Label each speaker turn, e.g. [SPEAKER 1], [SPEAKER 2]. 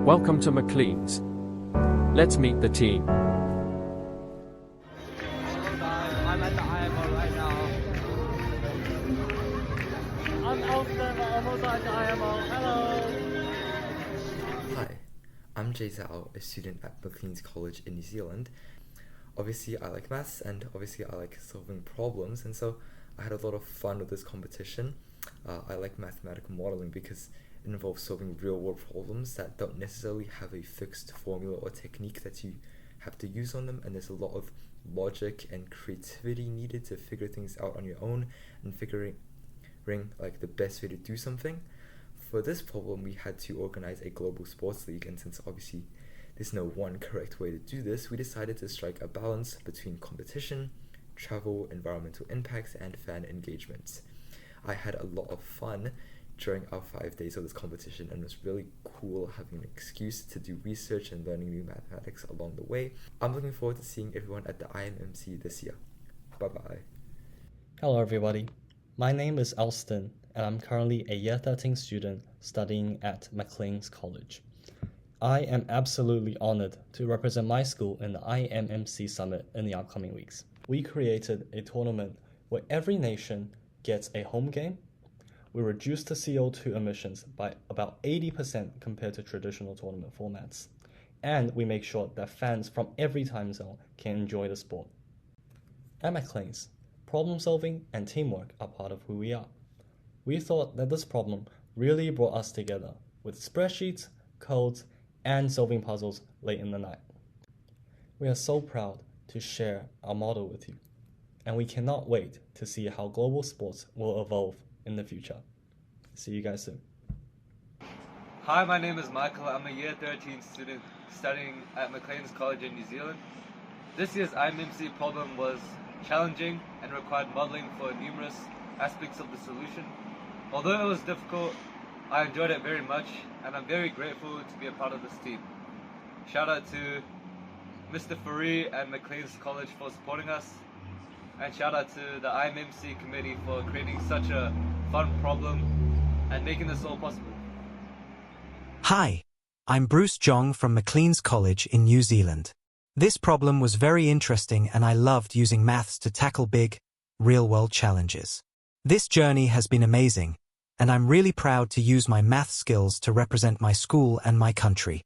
[SPEAKER 1] Welcome to McLean's. Let's meet the team.
[SPEAKER 2] I'm at the IMO right now. I'm Elton, almost at the IMO. Hello!
[SPEAKER 3] Hi, I'm Jay Zhao, a student at McLean's College in New Zealand. Obviously, I like maths and obviously I like solving problems, and so I had a lot of fun with this competition. I like mathematical modeling because it involves solving real-world problems that don't necessarily have a fixed formula or technique that you have to use on them, and there's a lot of logic and creativity needed to figure things out on your own and figuring like the best way to do something. For this problem, we had to organize a global sports league, and since obviously there's no one correct way to do this, we decided to strike a balance between competition, travel, environmental impacts, and fan engagement. I had a lot of fun during our 5 days of this competition, and it was really cool having an excuse to do research and learning new mathematics along the way. I'm looking forward to seeing everyone at the IMMC this year. Bye-bye.
[SPEAKER 4] Hello everybody, my name is Alston, and I'm currently a Year 13 student studying at McLean's College. I am absolutely honored to represent my school in the IMMC Summit in the upcoming weeks. We created a tournament where every nation gets a home game. We reduced the CO2 emissions by about 80% compared to traditional tournament formats. And we make sure that fans from every time zone can enjoy the sport. At McLean's, problem solving and teamwork are part of who we are. We thought that this problem really brought us together with spreadsheets, codes, and solving puzzles late in the night. We are so proud to share our model with you, and we cannot wait to see how global sports will evolve in the future. See you guys soon.
[SPEAKER 5] Hi, my name is Michael. I'm a Year 13 student studying at McLean's College in New Zealand. This year's IMMC problem was challenging and required modeling for numerous aspects of the solution. Although it was difficult, I enjoyed it very much, and I'm very grateful to be a part of this team. Shout out to Mr. Faree and McLean's College for supporting us, and shout out to the IMMC committee for creating such a fun problem and making this all possible.
[SPEAKER 6] Hi, I'm Bruce Jong from McLean's College in New Zealand. This problem was very interesting, and I loved using maths to tackle big, real-world challenges. This journey has been amazing, and I'm really proud to use my math skills to represent my school and my country.